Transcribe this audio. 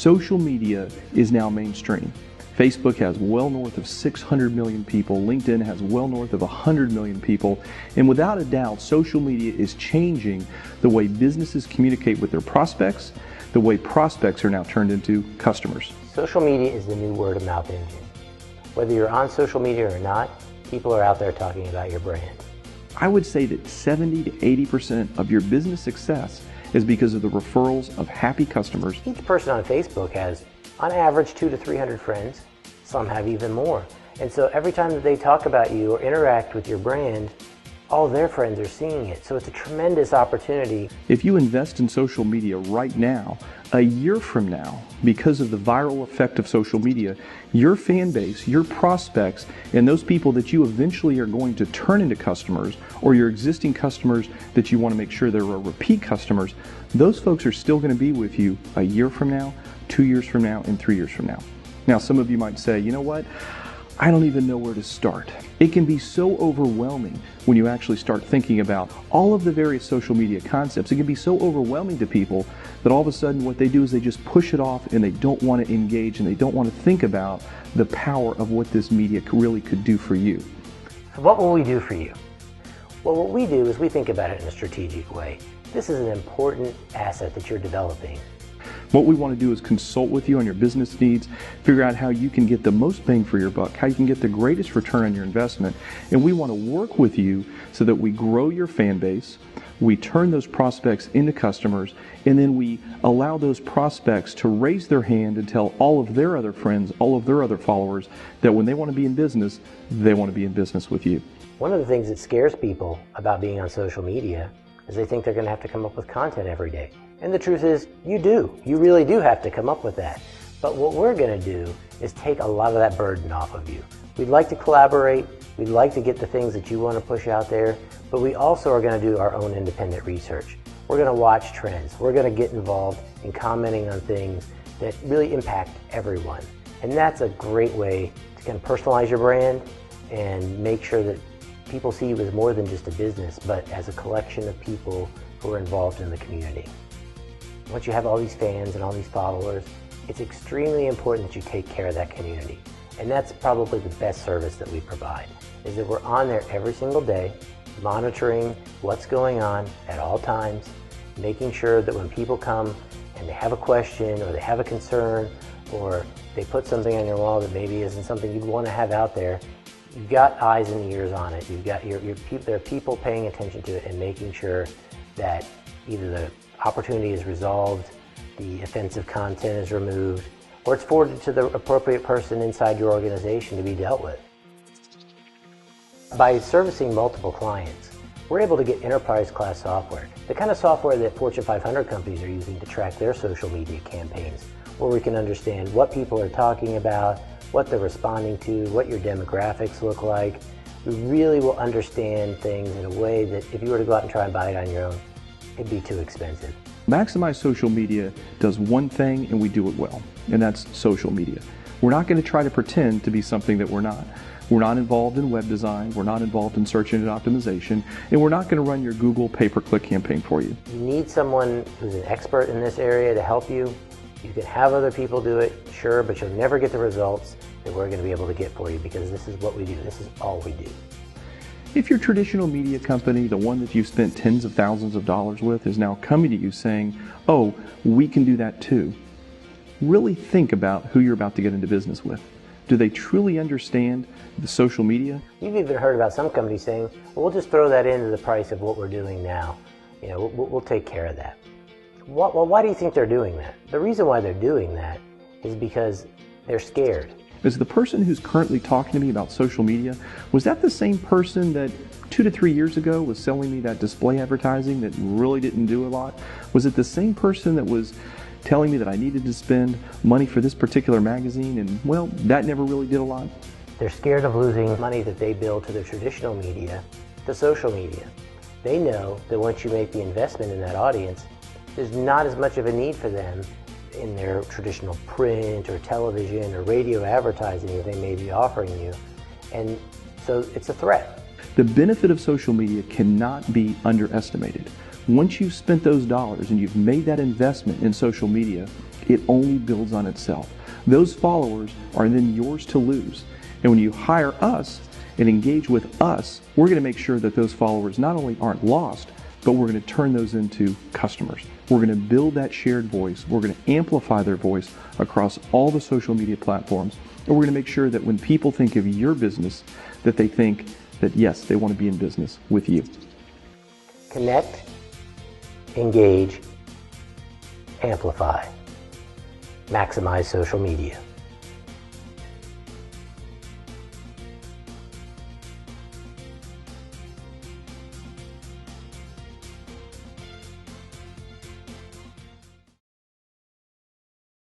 Social media is now mainstream. Facebook has well north of 600 million people. LinkedIn has well north of 100 million people. And without a doubt, social media is changing the way businesses communicate with their prospects, the way prospects are now turned into customers. Social media is the new word of mouth engine. Whether you're on social media or not, people are out there talking about your brand. I would say that 70 to 80% of your business success is because of the referrals of happy customers. Each person on Facebook has, on average, 200 to 300 friends. Some have even more. And so every time that they talk about you or interact with your brand, all their friends are seeing it. So it's a tremendous opportunity. If you invest in social media right now, a year from now, because of the viral effect of social media, your fan base, your prospects, and those people that you eventually are going to turn into customers, or your existing customers that you want to make sure they're repeat customers, those folks are still going to be with you a year from now, 2 years from now, and 3 years from now. Now, some of you might say, you know what? I don't even know where to start. It can be so overwhelming when you actually start thinking about all of the various social media concepts. It can be so overwhelming to people that all of a sudden what they do is they just push it off and they don't want to engage and they don't want to think about the power of what this media really could do for you. So what will we do for you? Well, what we do is we think about it in a strategic way. This is an important asset that you're developing. What we want to do is consult with you on your business needs, figure out how you can get the most bang for your buck, how you can get the greatest return on your investment, and we want to work with you so that we grow your fan base, we turn those prospects into customers, and then we allow those prospects to raise their hand and tell all of their other friends, all of their other followers, that when they want to be in business, they want to be in business with you. One of the things that scares people about being on social media is they think they're going to have to come up with content every day. And the truth is, you do. You really do have to come up with that. But what we're going to do is take a lot of that burden off of you. We'd like to collaborate. We'd like to get the things that you want to push out there. But we also are going to do our own independent research. We're going to watch trends. We're going to get involved in commenting on things that really impact everyone. And that's a great way to kind of personalize your brand and make sure that people see you as more than just a business, but as a collection of people who are involved in the community. Once you have all these fans and all these followers, it's extremely important that you take care of that community. And that's probably the best service that we provide, is that we're on there every single day, monitoring what's going on at all times, making sure that when people come and they have a question or they have a concern or they put something on your wall that maybe isn't something you'd want to have out there, you've got eyes and ears on it. You've got there are people paying attention to it and making sure that either the opportunity is resolved, the offensive content is removed, or it's forwarded to the appropriate person inside your organization to be dealt with. By servicing multiple clients, we're able to get enterprise-class software, the kind of software that Fortune 500 companies are using to track their social media campaigns, where we can understand what people are talking about, what they're responding to, what your demographics look like. We really will understand things in a way that if you were to go out and try and buy it on your own, it'd be too expensive. Maximize Social Media does one thing and we do it well, and that's social media. We're not going to try to pretend to be something that we're not. We're not involved in web design, we're not involved in search engine optimization, and we're not going to run your Google pay-per-click campaign for you. You need someone who's an expert in this area to help you. You can have other people do it, sure, but you'll never get the results that we're going to be able to get for you because this is what we do. This is all we do. If your traditional media company, the one that you've spent tens of thousands of dollars with, is now coming to you saying, oh, we can do that too, really think about who you're about to get into business with. Do they truly understand the social media? You've even heard about some companies saying, well, we'll just throw that into the price of what we're doing now. You know, we'll take care of that. Well, why do you think they're doing that? The reason why they're doing that is because they're scared. Is the person who's currently talking to me about social media, was that the same person that 2 to 3 years ago was selling me that display advertising that really didn't do a lot? Was it the same person that was telling me that I needed to spend money for this particular magazine and, well, that never really did a lot? They're scared of losing money that they bill to their traditional media to social media. They know that once you make the investment in that audience, there's not as much of a need for them in their traditional print or television or radio advertising that they may be offering you. And so it's a threat. The benefit of social media cannot be underestimated. Once you've spent those dollars and you've made that investment in social media, it only builds on itself. Those followers are then yours to lose. And when you hire us and engage with us, we're going to make sure that those followers not only aren't lost, but we're going to turn those into customers. We're going to build that shared voice. We're going to amplify their voice across all the social media platforms. And we're going to make sure that when people think of your business, that they think that yes, they want to be in business with you. Connect, engage, amplify, maximize social media.